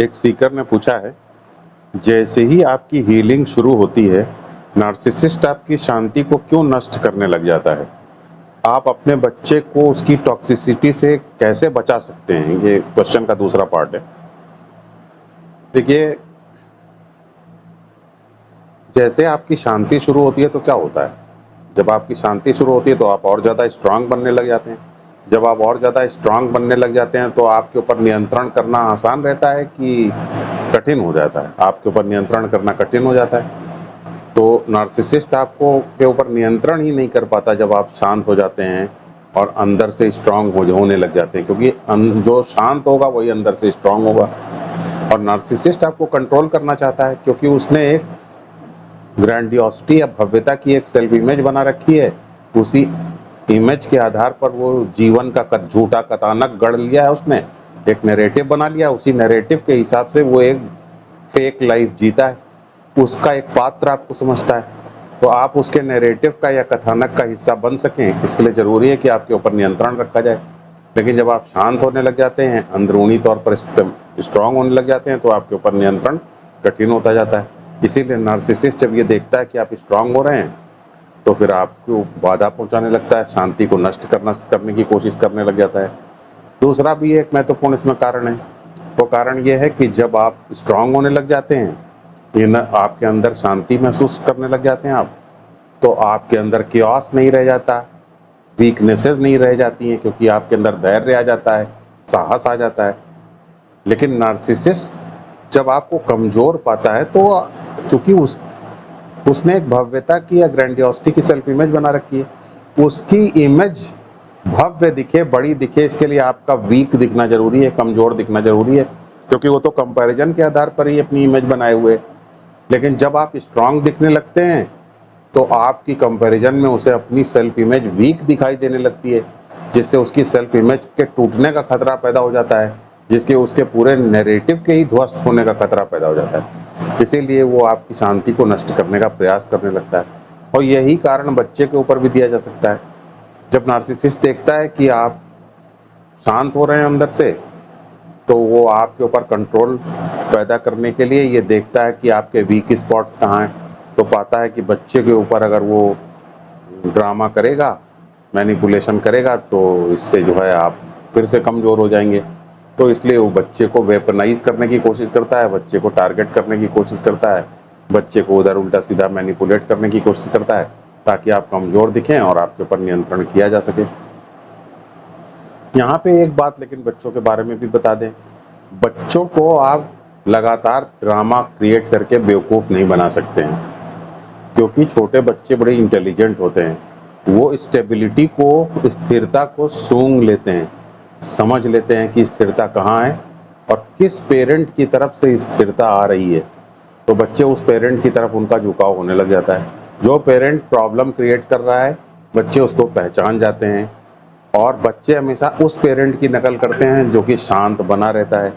एक सीकर ने पूछा है, जैसे ही आपकी हीलिंग शुरू होती है, नार्सिसिस्ट आपकी शांति को क्यों नष्ट करने लग जाता है? आप अपने बच्चे को उसकी टॉक्सिसिटी से कैसे बचा सकते हैं? ये क्वेश्चन का दूसरा पार्ट है। देखिए, जैसे आपकी शांति शुरू होती है तो क्या होता है? जब आपकी शांति शुरू होती है तो आप और ज़्यादा स्ट्रांग बनने लग जाते हैं। जब आप और ज़्यादा स्ट्रांग बनने लग जाते हैं तो आपके ऊपर नियंत्रण करना आसान रहता है कि कठिन हो जाता है? आपके ऊपर नियंत्रण करना कठिन हो जाता है। तो नार्सिसिस्ट आपको के ऊपर नियंत्रण ही नहीं कर पाता जब आप शांत हो जाते हैं और अंदर से स्ट्रांग होने लग जाते हैं, क्योंकि जो शांत होगा वही अंदर से स्ट्रांग होगा। और नार्सिसिस्ट आपको कंट्रोल करना चाहता है क्योंकि उसने एक ग्रैंडियोसिटी या भव्यता की एक सेल्फ इमेज बना रखी है। उसी इमेज के आधार पर वो जीवन का झूठा कथानक गढ़ लिया है, उसने एक नैरेटिव बना लिया। उसी नैरेटिव के हिसाब से वो एक फेक लाइफ जीता है, उसका एक पात्र आपको समझता है। तो आप उसके नैरेटिव का या कथानक का हिस्सा बन सकें, इसके लिए ज़रूरी है कि आपके ऊपर नियंत्रण रखा जाए। लेकिन जब आप शांत होने लग जाते हैं, अंदरूनी तौर पर स्ट्रांग होने लग जाते हैं, तो आपके ऊपर नियंत्रण कठिन होता जाता है। इसीलिए नार्सिसिस्ट जब ये देखता है कि आप स्ट्रांग हो रहे हैं तो फिर आपको बाधा पहुंचाने लगता है, शांति को नष्ट करने की कोशिश करने लग जाता है। दूसरा भी एक महत्वपूर्ण इसमें कारण है। वो कारण ये है कि जब आप स्ट्रांग होने लग जाते हैं, आपके अंदर शांति महसूस करने लग जाते हैं आप, तो आपके अंदर कियोस नहीं रह जाता, वीकनेसेस नहीं रह जाती हैं, क्योंकि आपके अंदर धैर्य आ जाता है, साहस आ जाता है। लेकिन नार्सिसिस्ट जब आपको कमज़ोर पाता है तो चूँकि उसने एक भव्यता की या ग्रैंडियोसिटी की सेल्फ इमेज बना रखी है, उसकी इमेज भव्य दिखे, बड़ी दिखे, इसके लिए आपका वीक दिखना ज़रूरी है, कमज़ोर दिखना ज़रूरी है, क्योंकि वो तो कंपैरिजन के आधार पर ही अपनी इमेज बनाए हुए है। लेकिन जब आप स्ट्रांग दिखने लगते हैं तो आपकी कंपैरिजन में उसे अपनी सेल्फ इमेज वीक दिखाई देने लगती है, जिससे उसकी सेल्फ इमेज के टूटने का खतरा पैदा हो जाता है, जिसके उसके पूरे नैरेटिव के ही ध्वस्त होने का खतरा पैदा हो जाता है। इसीलिए वो आपकी शांति को नष्ट करने का प्रयास करने लगता है। और यही कारण बच्चे के ऊपर भी दिया जा सकता है। जब नार्सिसिस्ट देखता है कि आप शांत हो रहे हैं अंदर से, तो वो आपके ऊपर कंट्रोल पैदा करने के लिए ये देखता है कि आपके वीक स्पॉट्स कहाँ हैं। तो पाता है कि बच्चे के ऊपर अगर वो ड्रामा करेगा, मैनिपुलेशन करेगा, तो इससे जो है आप फिर से कमज़ोर हो जाएंगे। तो इसलिए वो बच्चे को वेपनाइज करने की कोशिश करता है, बच्चे को टारगेट करने की कोशिश करता है, बच्चे को उधर उल्टा सीधा मैनिपुलेट करने की कोशिश करता है, ताकि आप कमज़ोर दिखें और आपके ऊपर नियंत्रण किया जा सके। यहाँ पे एक बात लेकिन बच्चों के बारे में भी बता दें, बच्चों को आप लगातार ड्रामा क्रिएट करके बेवकूफ़ नहीं बना सकते हैं, क्योंकि छोटे बच्चे बड़े इंटेलिजेंट होते हैं। वो स्टेबिलिटी को, स्थिरता को सूंघ लेते हैं, समझ लेते हैं कि स्थिरता कहाँ है और किस पेरेंट की तरफ से स्थिरता आ रही है। तो बच्चे उस पेरेंट की तरफ उनका झुकाव होने लग जाता है। जो पेरेंट प्रॉब्लम क्रिएट कर रहा है, बच्चे उसको पहचान जाते हैं और बच्चे हमेशा उस पेरेंट की नकल करते हैं जो कि शांत बना रहता है,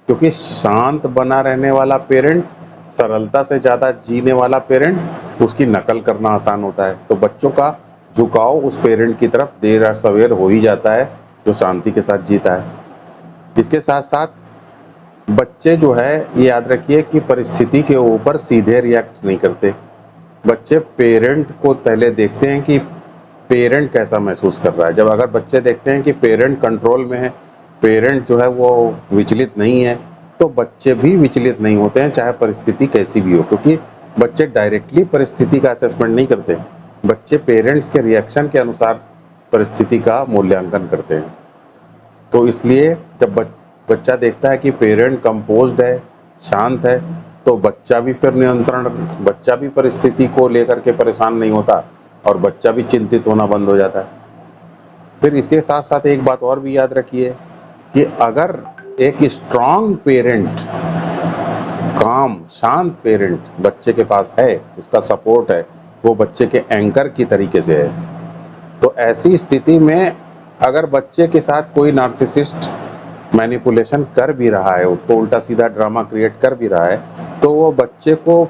क्योंकि शांत बना रहने वाला पेरेंट, सरलता से ज़्यादा जीने वाला पेरेंट, उसकी नकल करना आसान होता है। तो बच्चों का झुकाव उस पेरेंट की तरफ देर या सवेर हो ही जाता है जो शांति के साथ जीता है। इसके साथ साथ बच्चे जो है, ये याद रखिए कि परिस्थिति के ऊपर सीधे रिएक्ट नहीं करते। बच्चे पेरेंट को पहले देखते हैं कि पेरेंट कैसा महसूस कर रहा है। जब अगर बच्चे देखते हैं कि पेरेंट कंट्रोल में है, पेरेंट जो है वो विचलित नहीं है, तो बच्चे भी विचलित नहीं होते हैं, चाहे परिस्थिति कैसी भी हो, क्योंकि बच्चे डायरेक्टली परिस्थिति का असेसमेंट नहीं करते। बच्चे पेरेंट्स के रिएक्शन के अनुसार परिस्थिति का मूल्यांकन करते हैं। तो इसलिए जब बच्चा देखता है कि पेरेंट कंपोज्ड है, शांत है, तो बच्चा भी फिर बच्चा भी परिस्थिति को लेकर के परेशान नहीं होता और बच्चा भी चिंतित होना बंद हो जाता है। फिर इसके साथ साथ एक बात और भी याद रखिए कि अगर एक स्ट्रांग पेरेंट, काम शांत पेरेंट बच्चे के पास है, उसका सपोर्ट है, वो बच्चे के एंकर की तरीके से है, तो ऐसी स्थिति में अगर बच्चे के साथ कोई नार्सिसिस्ट मैनिपुलेशन कर भी रहा है, उसको उल्टा सीधा ड्रामा क्रिएट कर भी रहा है, तो वो बच्चे को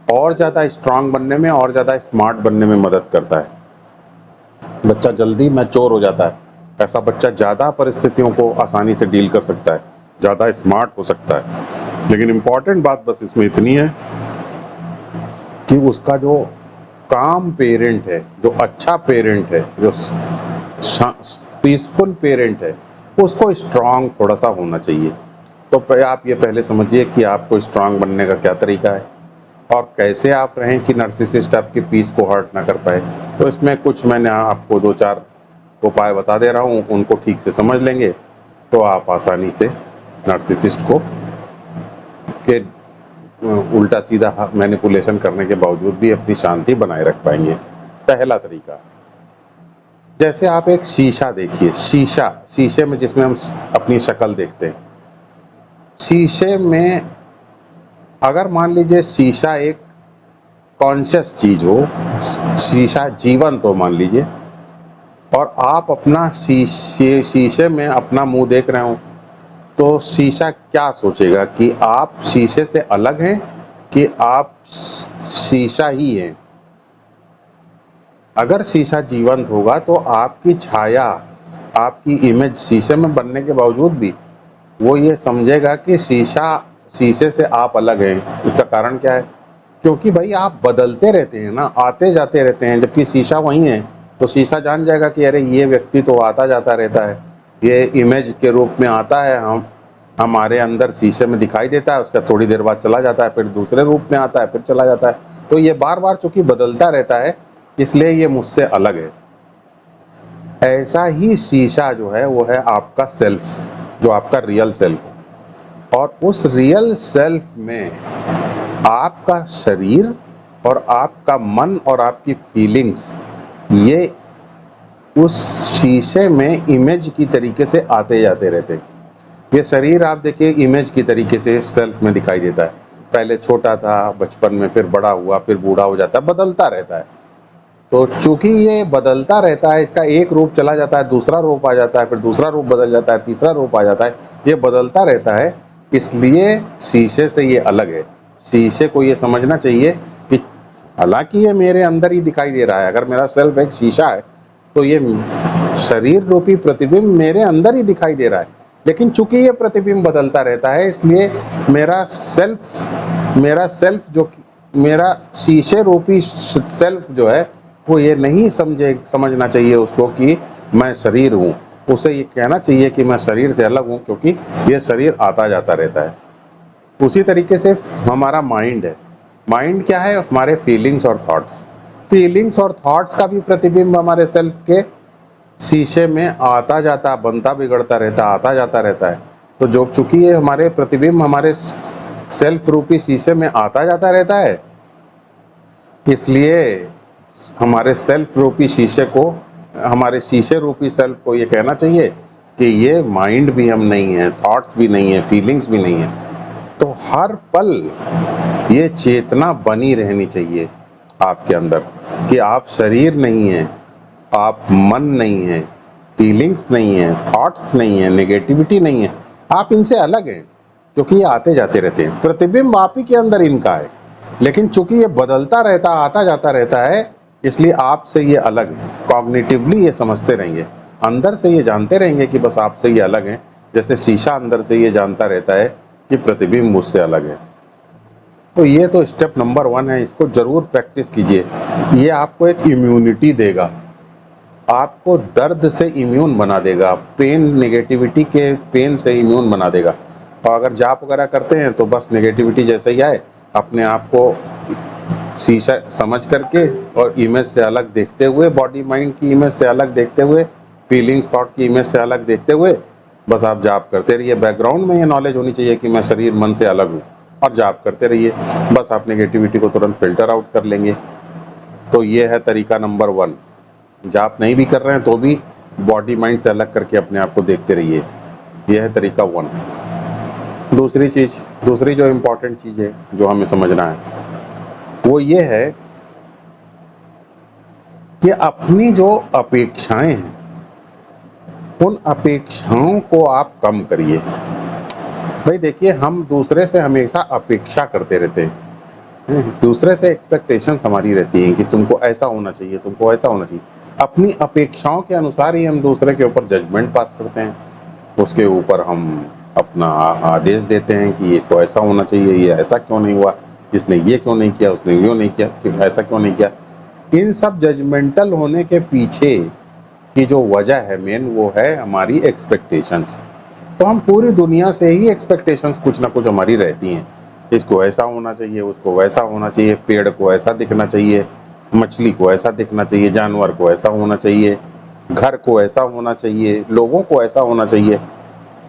और ज़्यादा स्ट्रांग बनने में, और ज़्यादा स्मार्ट बनने में मदद करता है। बच्चा जल्दी मैच्योर हो जाता है। ऐसा बच्चा ज़्यादा परिस्थितियों को आसानी से डील कर सकता है। ज़्यादा स्मार्ट हो सकता है। लेकिन इम्पॉर्टेंट बात बस इसमें इतनी है कि उसका जो काम पेरेंट है, जो अच्छा पेरेंट है, जो पीसफुल पेरेंट है, उसको स्ट्रांग थोड़ा सा होना चाहिए। तो आप ये पहले समझिए कि आपको स्ट्रांग बनने का क्या तरीका है और कैसे आप रहें कि नार्सिसिस्ट आपकी पीस को हर्ट ना कर पाए। तो इसमें कुछ मैंने आपको 2-4 उपाय बता दे रहा हूँ, उनको ठीक से समझ लेंगे तो आप आसानी से नार्सिसिस्ट को के उल्टा सीधा मैनिपुलेशन करने के बावजूद भी अपनी शांति बनाए रख पाएंगे। पहला तरीका, जैसे आप एक शीशा देखिए, शीशे में जिसमें हम अपनी शक्ल देखते हैं, शीशे में अगर मान लीजिए शीशा एक कॉन्शियस चीज हो, शीशा जीवंत हो मान लीजिए, और आप अपना शीशे में अपना मुंह देख रहे हो, तो शीशा क्या सोचेगा कि आप शीशे से अलग हैं कि आप शीशा ही हैं। अगर शीशा जीवंत होगा तो आपकी छाया, आपकी इमेज शीशे में बनने के बावजूद भी वो ये समझेगा कि शीशे से आप अलग हैं। इसका कारण क्या है? क्योंकि भाई आप बदलते रहते हैं ना, आते जाते रहते हैं, जबकि शीशा वही है। तो शीशा जान जाएगा कि अरे ये व्यक्ति तो आता जाता रहता है, ये इमेज के रूप में आता है, हम हमारे अंदर शीशे में दिखाई देता है, उसका थोड़ी देर बाद चला जाता है, फिर दूसरे रूप में आता है, फिर चला जाता है। तो ये बार बार चूंकि बदलता रहता है, इसलिए ये मुझसे अलग है। ऐसा ही शीशा जो है वो है आपका सेल्फ, जो आपका रियल सेल्फ है। और उस रियल सेल्फ में आपका शरीर और आपका मन और आपकी फीलिंग्स, ये उस शीशे में इमेज की तरीके से आते जाते रहते हैं। ये शरीर आप देखिए इमेज की तरीके से सेल्फ में दिखाई देता है। पहले छोटा था बचपन में, फिर बड़ा हुआ, फिर बूढ़ा हो जाता है, बदलता रहता है। तो चूंकि ये बदलता रहता है, इसका एक रूप चला जाता है, दूसरा रूप आ जाता है, फिर दूसरा रूप बदल जाता है, तीसरा रूप आ जाता है, ये बदलता रहता है, इसलिए शीशे से ये अलग है। शीशे को ये समझना चाहिए कि हालांकि ये मेरे अंदर ही दिखाई दे रहा है, अगर मेरा सेल्फ एक शीशा है तो ये शरीर रूपी प्रतिबिंब मेरे अंदर ही दिखाई दे रहा है, लेकिन चूंकि ये प्रतिबिंब बदलता रहता है, इसलिए मेरा सेल्फ जो मेरा शीशे रूपी सेल्फ जो है वो ये नहीं समझना चाहिए उसको कि मैं शरीर हूँ। उसे ये कहना चाहिए कि मैं शरीर से अलग हूँ, क्योंकि ये शरीर आता जाता रहता है। उसी तरीके से हमारा माइंड है। माइंड क्या है? हमारे फीलिंग्स और थॉट्स। फीलिंग्स और थॉट्स का भी प्रतिबिंब हमारे सेल्फ के शीशे में आता जाता, बनता बिगड़ता रहता, आता जाता रहता है। तो जो चूंकि ये हमारे प्रतिबिंब हमारे सेल्फ रूपी शीशे में आता जाता रहता है, इसलिए हमारे सेल्फ रूपी शीशे को, हमारे शीशे रूपी सेल्फ को ये कहना चाहिए कि ये माइंड भी हम नहीं है, थॉट्स भी नहीं है, फीलिंग्स भी नहीं है। तो हर पल ये चेतना बनी रहनी चाहिए आपके अंदर कि आप शरीर नहीं है, आप मन नहीं है, फीलिंग्स नहीं है, थॉट्स नहीं है, नेगेटिविटी नहीं है, आप इनसे अलग हैं, क्योंकि ये आते जाते रहते हैं। प्रतिबिंब आप ही के अंदर इनका है, लेकिन चूंकि ये बदलता रहता, आता जाता रहता है, इसलिए आपसे ये अलग है। कॉग्निटिवली ये समझते रहेंगे, अंदर से ये जानते रहेंगे कि बस आपसे ये अलग है, जैसे शीशा अंदर से ये जानता रहता है कि प्रतिबिंब मुझसे अलग है। तो ये तो स्टेप नंबर 1 है, इसको जरूर प्रैक्टिस कीजिए। ये आपको एक इम्यूनिटी देगा, आपको दर्द से इम्यून बना देगा, पेन, नेगेटिविटी के पेन से इम्यून बना देगा। और अगर जाप वगैरह करते हैं तो बस नेगेटिविटी जैसे ही आए, अपने आप को शीशा समझ करके और इमेज से अलग देखते हुए, बॉडी माइंड की इमेज से अलग देखते हुए, फीलिंग्स थॉट की इमेज से अलग देखते हुए, बस आप जाप करते रहिए। बैकग्राउंड में ये नॉलेज होनी चाहिए कि मैं शरीर मन से अलग हूँ, और जाप करते रहिए, बस आप नेगेटिविटी को तुरंत फिल्टर आउट कर लेंगे। तो ये है तरीका नंबर 1। जाप नहीं भी कर रहे हैं तो भी बॉडी माइंड से अलग करके अपने आप को देखते रहिए। यह है तरीका 1। दूसरी जो इम्पोर्टेंट चीज़ है जो हमें समझना है वो ये है कि अपनी जो अपेक्षाएं हैं, उन अपेक्षाओं को आप कम करिए। भाई देखिए, हम दूसरे से हमेशा अपेक्षा करते रहते हैं, दूसरे से एक्सपेक्टेशंस हमारी रहती हैं कि तुमको ऐसा होना चाहिए, तुमको ऐसा होना चाहिए। अपनी अपेक्षाओं के अनुसार ही हम दूसरे के ऊपर जजमेंट पास करते हैं, उसके ऊपर हम अपना आदेश देते हैं कि इसको ऐसा होना चाहिए, ये ऐसा क्यों नहीं हुआ, इसने ये क्यों नहीं किया, उसने यूँ नहीं किया, कि ऐसा क्यों नहीं किया। इन सब जजमेंटल होने के पीछे की जो वजह है मेन, वो है हमारी एक्सपेक्टेशंस। तो हम पूरी दुनिया से ही एक्सपेक्टेशंस कुछ ना कुछ हमारी रहती हैं। इसको ऐसा होना चाहिए, उसको वैसा होना चाहिए, पेड़ को ऐसा दिखना चाहिए, मछली को ऐसा दिखना चाहिए, जानवर को ऐसा होना चाहिए, घर को ऐसा होना चाहिए, लोगों को ऐसा होना चाहिए,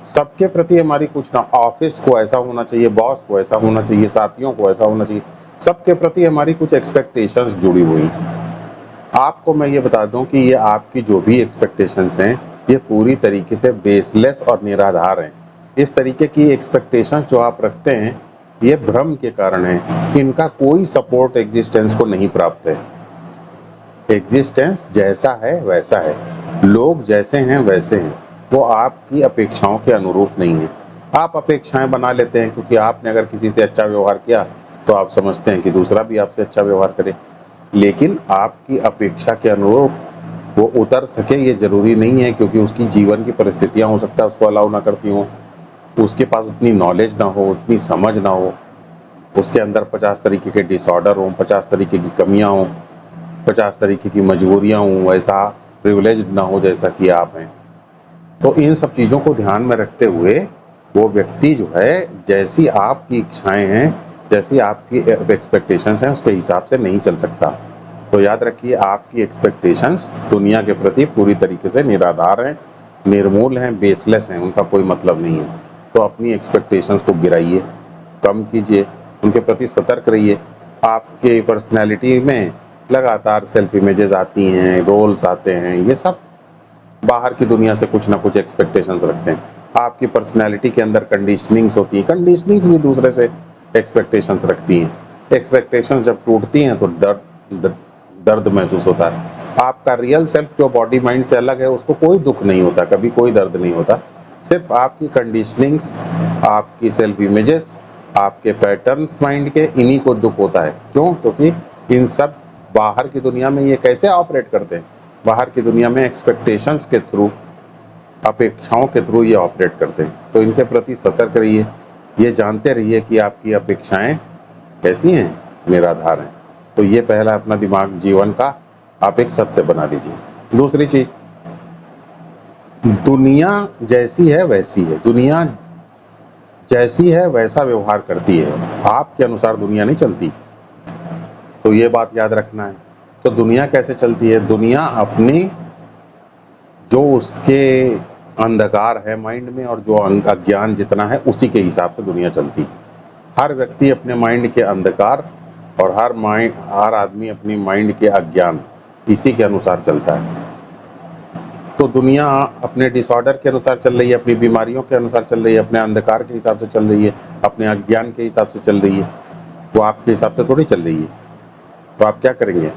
सबके प्रति हमारी कुछ ना, ऑफिस को ऐसा होना चाहिए, बॉस को ऐसा होना चाहिए, साथियों को ऐसा होना चाहिए, सबके प्रति हमारी कुछ एक्सपेक्टेशंस जुड़ी हुई हैं। आपको मैं ये बता दूं कि ये आपकी जो भी एक्सपेक्टेशंस हैं, ये पूरी तरीके से बेसलेस और निराधार हैं। इस तरीके की एक्सपेक्टेशंस जो आप रखते हैं, ये भ्रम के कारण है। इनका कोई सपोर्ट एग्जिस्टेंस को नहीं प्राप्त है। एग्जिस्टेंस जैसा है वैसा है, लोग जैसे हैं वैसे हैं, वो आपकी अपेक्षाओं के अनुरूप नहीं है। आप अपेक्षाएं बना लेते हैं, क्योंकि आपने अगर किसी से अच्छा व्यवहार किया तो आप समझते हैं कि दूसरा भी आपसे अच्छा व्यवहार करे, लेकिन आपकी अपेक्षा के अनुरूप वो उतर सके ये ज़रूरी नहीं है, क्योंकि उसकी जीवन की परिस्थितियाँ हो सकता है उसको अलाउ ना करती हों, उसके पास उतनी नॉलेज ना हो, उतनी समझ ना हो, उसके अंदर 50 तरीके के डिसऑर्डर हों, 50 तरीके की कमियाँ हों, 50 तरीके की मजबूरियाँ हों, वैसा प्रिविलेज्ड ना हो जैसा कि आप हैं। तो इन सब चीज़ों को ध्यान में रखते हुए वो व्यक्ति जो है, जैसी आपकी इच्छाएं हैं, जैसी आपकी एक्सपेक्टेशंस हैं, उसके हिसाब से नहीं चल सकता। तो याद रखिए, आपकी एक्सपेक्टेशंस दुनिया के प्रति पूरी तरीके से निराधार हैं, निर्मूल हैं, बेसलेस हैं, उनका कोई मतलब नहीं है। तो अपनी एक्सपेक्टेशंस को गिराइए, कम कीजिए, उनके प्रति सतर्क रहिए। आपके पर्सनैलिटी में लगातार सेल्फ इमेजेस आती हैं, रोल्स आते हैं, ये सब बाहर की दुनिया से कुछ ना कुछ एक्सपेक्टेशंस रखते हैं। आपकी पर्सनैलिटी के अंदर कंडीशनिंग्स होती हैं, कंडीशनिंग्स भी दूसरे से एक्सपेक्टेशंस रखती हैं। एक्सपेक्टेशंस जब टूटती हैं तो दर्द महसूस होता है। आपका रियल सेल्फ जो बॉडी माइंड से अलग है, उसको कोई दुख नहीं होता, कभी कोई दर्द नहीं होता। सिर्फ आपकी कंडीशनिंग्स, आपकी सेल्फ इमेजेस, आपके पैटर्न्स माइंड के, इन्हीं को दुख होता है। क्यों? क्योंकि इन सब बाहर की दुनिया में ये कैसे ऑपरेट करते हैं, बाहर की दुनिया में एक्सपेक्टेशंस के थ्रू, अपेक्षाओं के थ्रू ये ऑपरेट करते हैं। तो इनके प्रति सतर्क रहिए, ये जानते रहिए कि आपकी अपेक्षाएं कैसी हैं, निराधार हैं। तो ये पहला अपना दिमाग जीवन का आप एक सत्य बना लीजिए। दूसरी चीज, दुनिया जैसी है वैसी है, दुनिया जैसी है वैसा व्यवहार करती है, आपके अनुसार दुनिया नहीं चलती। तो ये बात याद रखना है। तो दुनिया कैसे चलती है? दुनिया अपनी, जो उसके अंधकार है माइंड में और जो अज्ञान जितना है, उसी के हिसाब से दुनिया चलती है। हर व्यक्ति अपने माइंड के अंधकार और हर आदमी अपनी माइंड के अज्ञान, इसी के अनुसार चलता है। तो दुनिया अपने डिसऑर्डर के अनुसार चल रही है, अपनी बीमारियों के अनुसार चल रही है, अपने अंधकार के हिसाब से चल रही है, अपने अज्ञान के हिसाब से चल रही है। वो आपके हिसाब से थोड़ी चल रही है। तो आप क्या करेंगे?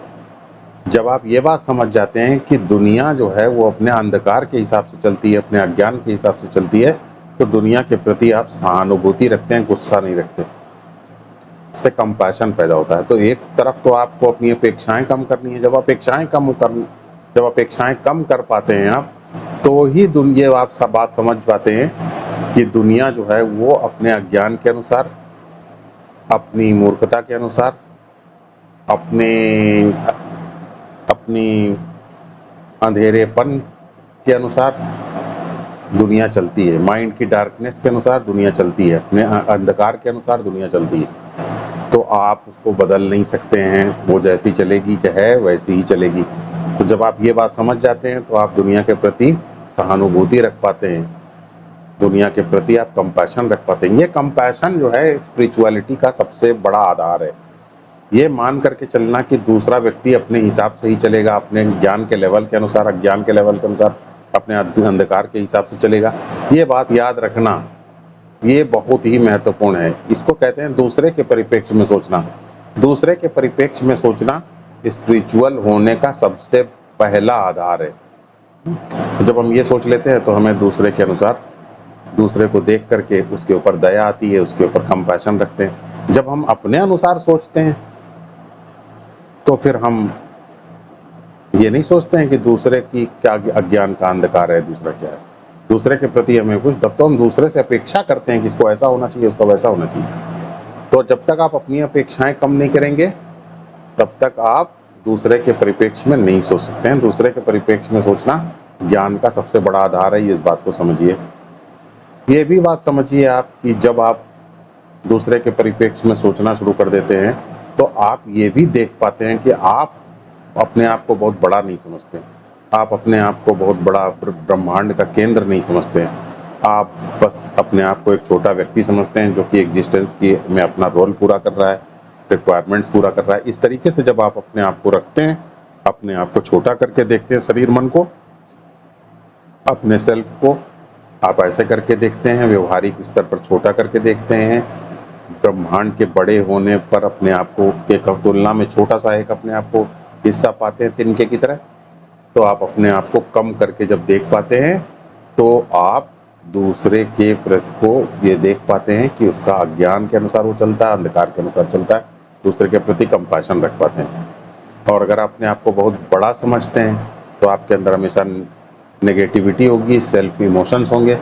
जब आप ये बात समझ जाते हैं कि दुनिया जो है वो अपने अंधकार के हिसाब से चलती है, अपने अज्ञान के हिसाब से चलती है, तो दुनिया के प्रति आप सहानुभूति रखते हैं, गुस्सा नहीं रखते। इससे कंपैशन पैदा होता है। तो एक तरफ तो आपको अपनी अपेक्षाएं कम करनी है। जब अपेक्षाएं कम कर पाते हैं आप, तो ही दुनिया, आप सब बात समझ पाते हैं कि दुनिया जो है वो अपने अज्ञान के अनुसार, अपनी मूर्खता के अनुसार, अपनी अंधेरेपन के अनुसार दुनिया चलती है। माइंड की डार्कनेस के अनुसार दुनिया चलती है, अपने अंधकार के अनुसार दुनिया चलती है। तो आप उसको बदल नहीं सकते हैं, वो जैसी चलेगी चाहे वैसी ही चलेगी। तो जब आप ये बात समझ जाते हैं तो आप दुनिया के प्रति सहानुभूति रख पाते हैं, दुनिया के प्रति आप कंपैशन रख पाते हैं। ये कंपैशन जो है स्पिरिचुअलिटी का सबसे बड़ा आधार है। ये मान करके चलना कि दूसरा व्यक्ति अपने हिसाब से ही चलेगा, अपने ज्ञान के लेवल के अनुसार, अज्ञान के लेवल के अनुसार, अपने अंधकार के हिसाब से चलेगा, ये बात याद रखना, ये बहुत ही महत्वपूर्ण है। इसको कहते हैं दूसरे के परिप्रेक्ष्य में सोचना। दूसरे के परिप्रेक्ष्य में सोचना स्पिरिचुअल होने का सबसे पहला आधार है। जब हम ये सोच लेते हैं तो हमें दूसरे के अनुसार, दूसरे को देख करके उसके ऊपर दया आती है, उसके ऊपर कंपैशन रखते हैं। जब हम अपने अनुसार सोचते हैं तो फिर हम ये नहीं सोचते हैं कि दूसरे की क्या अज्ञान का अंधकार है, दूसरा क्या है। दूसरे के प्रति हमें कुछ, तब तो हम दूसरे से अपेक्षा करते हैं कि इसको ऐसा होना चाहिए, उसको वैसा होना चाहिए। तो जब तक आप अपनी अपेक्षाएं कम नहीं करेंगे, तब तक आप दूसरे के परिप्रेक्ष्य में नहीं सोच सकते हैं। दूसरे के परिप्रेक्ष्य में सोचना ज्ञान का सबसे बड़ा आधार है, ये इस बात को समझिए। ये भी बात समझिए आप कि जब आप दूसरे के परिप्रेक्ष्य में सोचना शुरू कर देते हैं, तो आप ये भी देख पाते हैं कि आप अपने आप को बहुत बड़ा नहीं समझते, आप अपने आप को बहुत बड़ा ब्रह्मांड का केंद्र नहीं समझते, आप बस अपने आप को एक छोटा व्यक्ति समझते हैं जो कि एग्जिस्टेंस की में अपना रोल पूरा कर रहा है, रिक्वायरमेंट्स पूरा कर रहा है। इस तरीके से जब आप अपने आप को रखते हैं, अपने आप को छोटा करके देखते हैं, शरीर मन को, अपने सेल्फ को आप ऐसे करके देखते हैं, व्यवहारिक स्तर पर छोटा करके देखते हैं, ब्रह्मांड के बड़े होने पर अपने आप को के तुलना में छोटा सा एक अपने आप को हिस्सा पाते हैं तिनके की तरह। तो आप अपने आप को कम करके जब देख पाते हैं, तो आप दूसरे के प्रति को ये देख पाते हैं कि उसका अज्ञान के अनुसार वो चलता है, अंधकार के अनुसार चलता है, दूसरे के प्रति कंपैशन रख पाते हैं। और अगर अपने आप को बहुत बड़ा समझते हैं, तो आपके अंदर हमेशा नेगेटिविटी होगी, सेल्फ इमोशंस होंगे,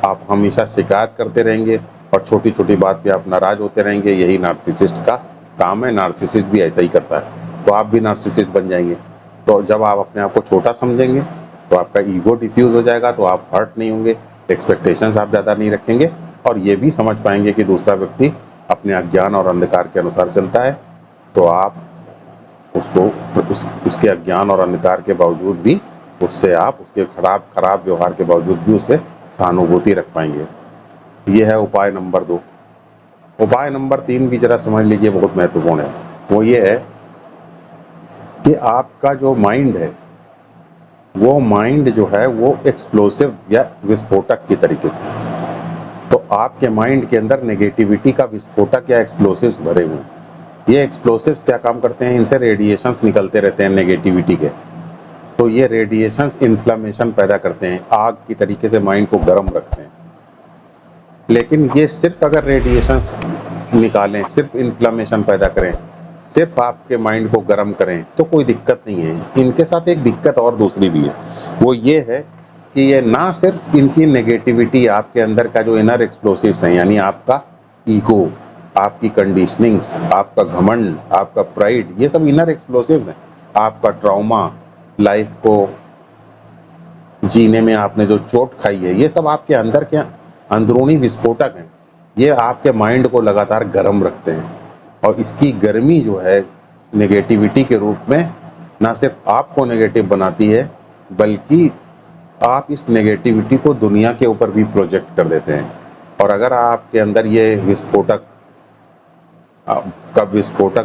आप हमेशा शिकायत करते रहेंगे और छोटी छोटी बात पे आप नाराज होते रहेंगे। यही नार्सिसिस्ट का काम है, नार्सिसिस्ट भी ऐसा ही करता है, तो आप भी नार्सिसिस्ट बन जाएंगे। तो जब आप अपने आप को छोटा समझेंगे, तो आपका ईगो डिफ्यूज हो जाएगा, तो आप हर्ट नहीं होंगे, एक्सपेक्टेशंस आप ज़्यादा नहीं रखेंगे, और ये भी समझ पाएंगे कि दूसरा व्यक्ति अपने अज्ञान और अंधकार के अनुसार चलता है। तो आप उसको उसके अज्ञान और अंधकार के बावजूद भी उससे आप उसके खराब व्यवहार के बावजूद भी उससे सहानुभूति रख पाएंगे। ये है उपाय नंबर 2। उपाय नंबर 3 भी जरा समझ लीजिए, बहुत महत्वपूर्ण है। वो ये है कि आपका जो माइंड है, वो माइंड जो है वो एक्सप्लोसिव या विस्फोटक की तरीके से, तो आपके माइंड के अंदर नेगेटिविटी का विस्फोटक या एक्सप्लोसिव्स भरे हुए हैं। ये एक्सप्लोसिव्स क्या काम करते हैं, इनसे रेडिएशंस निकलते रहते हैं नेगेटिविटी के। तो ये रेडिएशंस इन्फ्लेमेशन पैदा करते हैं, आग की तरीके से माइंड को गर्म रखते हैं। लेकिन ये सिर्फ अगर रेडिएशंस निकालें, सिर्फ इन्फ्लेमेशन पैदा करें, सिर्फ आपके माइंड को गर्म करें, तो कोई दिक्कत नहीं है। इनके साथ एक दिक्कत और दूसरी भी है, वो ये है कि ये ना सिर्फ इनकी नेगेटिविटी, आपके अंदर का जो इनर एक्सप्लोसिव्स हैं, यानी आपका ईगो, आपकी कंडीशनिंग्स, आपका घमंड, आपका प्राइड, ये सब इनर एक्सप्लोसिव्स हैं। आपका ट्रॉमा, लाइफ को जीने में आपने जो चोट खाई है, ये सब आपके अंदर के अंदरूनी विस्फोटक हैं। ये आपके माइंड को लगातार गर्म रखते हैं, और इसकी गर्मी जो है नेगेटिविटी के रूप में ना सिर्फ आपको नेगेटिव बनाती है, बल्कि आप इस नेगेटिविटी को दुनिया के ऊपर भी प्रोजेक्ट कर देते हैं। और अगर आपके अंदर ये विस्फोटक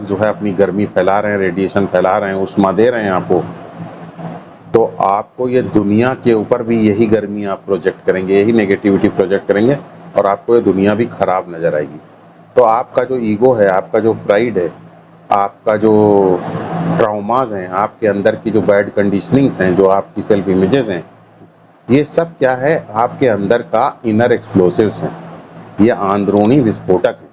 जो है अपनी गर्मी फैला रहे हैं, रेडिएशन फैला रहे हैं, उष्मा दे रहे हैं आपको, तो आपको ये दुनिया के ऊपर भी यही गर्मी आप प्रोजेक्ट करेंगे, यही नेगेटिविटी प्रोजेक्ट करेंगे, और आपको ये दुनिया भी खराब नज़र आएगी। तो आपका जो ईगो है, आपका जो प्राइड है, आपका जो ट्रॉमाज हैं, आपके अंदर की जो बैड कंडीशनिंग्स हैं, जो आपकी सेल्फ इमेजेस हैं, ये सब क्या है, आपके अंदर का इनर एक्सप्लोसिव्स हैं, ये अंदरूनी विस्फोटक हैं।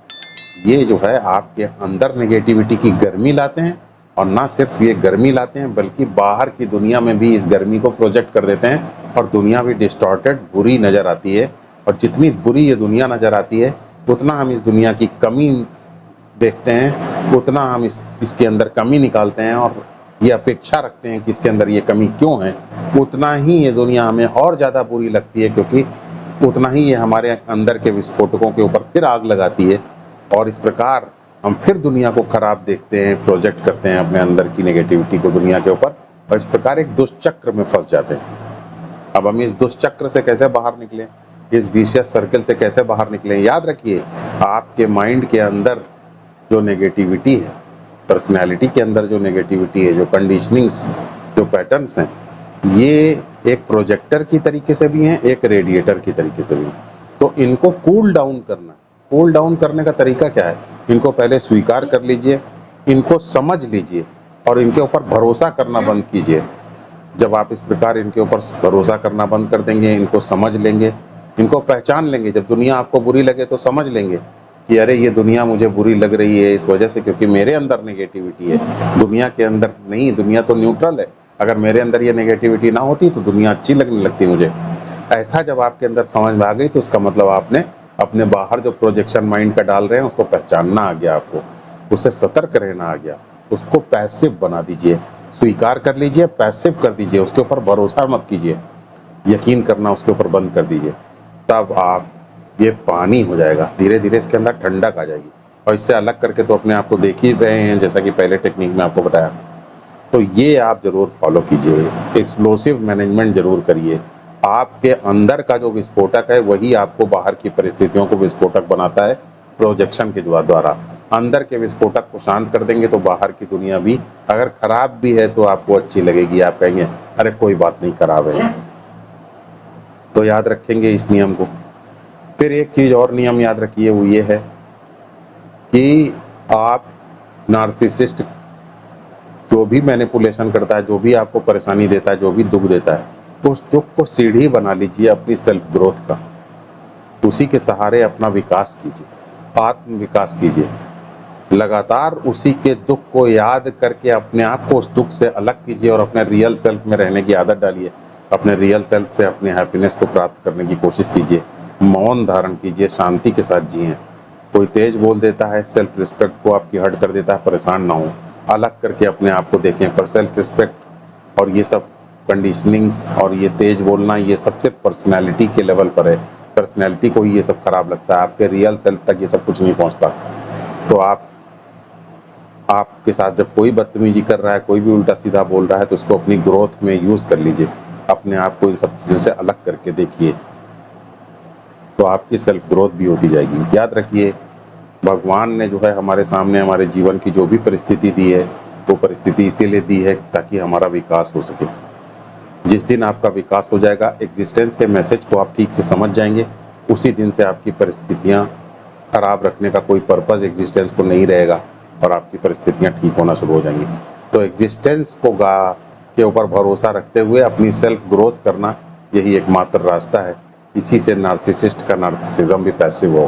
ये जो है आपके अंदर नेगेटिविटी की गर्मी लाते हैं, और ना सिर्फ ये गर्मी लाते हैं, बल्कि बाहर की दुनिया में भी इस गर्मी को प्रोजेक्ट कर देते हैं, और दुनिया भी डिस्टॉर्टेड, बुरी नज़र आती है। और जितनी बुरी ये दुनिया नज़र आती है, उतना हम इस दुनिया की कमी देखते हैं, उतना हम इसके अंदर कमी निकालते हैं, और ये अपेक्षा रखते हैं कि इसके अंदर ये कमी क्यों है। उतना ही ये दुनिया हमें और ज़्यादा बुरी लगती है, क्योंकि उतना ही ये हमारे अंदर के विस्फोटकों के ऊपर फिर आग लगाती है, और इस प्रकार हम फिर दुनिया को खराब देखते हैं, प्रोजेक्ट करते हैं अपने अंदर की नेगेटिविटी को दुनिया के ऊपर, और इस प्रकार एक दुष्चक्र में फंस जाते हैं। अब हम इस दुष्चक्र से कैसे बाहर निकलें, इस विशियस सर्कल से कैसे बाहर निकलें? याद रखिए, आपके माइंड के अंदर जो नेगेटिविटी है, पर्सनैलिटी के अंदर जो नेगेटिविटी है, जो कंडीशनिंग्स, जो पैटर्न्स हैं, ये एक प्रोजेक्टर की तरीके से भी हैं, एक रेडिएटर की तरीके से भी हैं। तो इनको कूल डाउन करना है। कूल डाउन करने का तरीका क्या है? इनको पहले स्वीकार कर लीजिए, इनको समझ लीजिए, और इनके ऊपर भरोसा करना बंद कीजिए। जब आप इस प्रकार इनके ऊपर भरोसा करना बंद कर देंगे, इनको समझ लेंगे, इनको पहचान लेंगे, जब दुनिया आपको बुरी लगे तो समझ लेंगे कि अरे ये दुनिया मुझे बुरी लग रही है इस वजह से, क्योंकि मेरे अंदर नेगेटिविटी है, दुनिया के अंदर नहीं। दुनिया तो न्यूट्रल है, अगर मेरे अंदर ये नेगेटिविटी ना होती तो दुनिया अच्छी लगने लगती मुझे। ऐसा जब आपके अंदर समझ में आ गई तो उसका मतलब आपने अपने बाहर जो प्रोजेक्शन माइंड का डाल रहे हैं उसको पहचानना आ गया, आपको उससे सतर्क रहना आ गया, उसको पैसिव बना दीजिए, स्वीकार कर लीजिए, पैसिव कर दीजिए, उसके ऊपर भरोसा मत कीजिए, यकीन करना उसके ऊपर बंद कर दीजिए। तब आप ये पानी हो जाएगा, धीरे धीरे इसके अंदर ठंडक आ जाएगी। और इससे अलग करके तो अपने आप को देख ही रहे हैं, जैसा कि पहले टेक्निक में आपको बताया। तो ये आप ज़रूर फॉलो कीजिए, एक्सप्लोसिव मैनेजमेंट ज़रूर करिए। आपके अंदर का जो विस्फोटक है वही आपको बाहर की परिस्थितियों को विस्फोटक बनाता है, प्रोजेक्शन के द्वारा। अंदर के विस्फोटक को शांत कर देंगे तो बाहर की दुनिया भी अगर खराब भी है तो आपको अच्छी लगेगी, आप कहेंगे अरे कोई बात नहीं, खराब है। तो याद रखेंगे इस नियम को। फिर एक चीज़ और नियम याद रखिए, वो ये है कि आप नार्सिसिस्ट जो भी मैनिपुलेशन करता है, जो भी आपको परेशानी देता है, जो भी दुख देता है, तो उस दुख को सीढ़ी बना लीजिए अपनी सेल्फ ग्रोथ का। उसी के सहारे अपना विकास कीजिए, आत्म विकास कीजिए। लगातार उसी के दुख को याद करके अपने आप को उस दुख से अलग कीजिए और अपने रियल सेल्फ में रहने की आदत डालिए। अपने रियल सेल्फ से अपने हैप्पीनेस को प्राप्त करने की कोशिश कीजिए। मौन धारण कीजिए, शांति के साथ जिएं। कोई तेज बोल देता है, सेल्फ रिस्पेक्ट को आपकी हर्ट कर देता है, परेशान ना हो, अलग करके अपने आप को देखें। पर सेल्फ रिस्पेक्ट और ये सब कंडीशनिंग्स और ये तेज बोलना, ये सब सिर्फ पर्सनैलिटी के लेवल पर है। पर्सनैलिटी को ही ये सब खराब लगता है, आपके रियल सेल्फ तक ये सब कुछ नहीं पहुंचता। तो आपके साथ जब कोई बदतमीजी कर रहा है, कोई भी उल्टा सीधा बोल रहा है, तो उसको अपनी ग्रोथ में यूज़ कर लीजिए। अपने आप को इन सब चीज़ों से अलग करके देखिए, तो आपकी सेल्फ ग्रोथ भी होती जाएगी। याद रखिए, भगवान ने जो है हमारे सामने हमारे जीवन की जो भी परिस्थिति दी है, वो परिस्थिति इसीलिए दी है ताकि हमारा विकास हो सके। जिस दिन आपका विकास हो जाएगा, एग्जिस्टेंस के मैसेज को आप ठीक से समझ जाएंगे, उसी दिन से आपकी परिस्थितियाँ खराब रखने का कोई पर्पज़ एग्जिस्टेंस को नहीं रहेगा और आपकी परिस्थितियाँ ठीक होना शुरू हो जाएंगी। तो एग्जिस्टेंस को के ऊपर भरोसा रखते हुए अपनी सेल्फ ग्रोथ करना, यही एकमात्र रास्ता है। इसी से नार्सिसिस्ट का नार्सिसिज्म भी पैसिव होगा।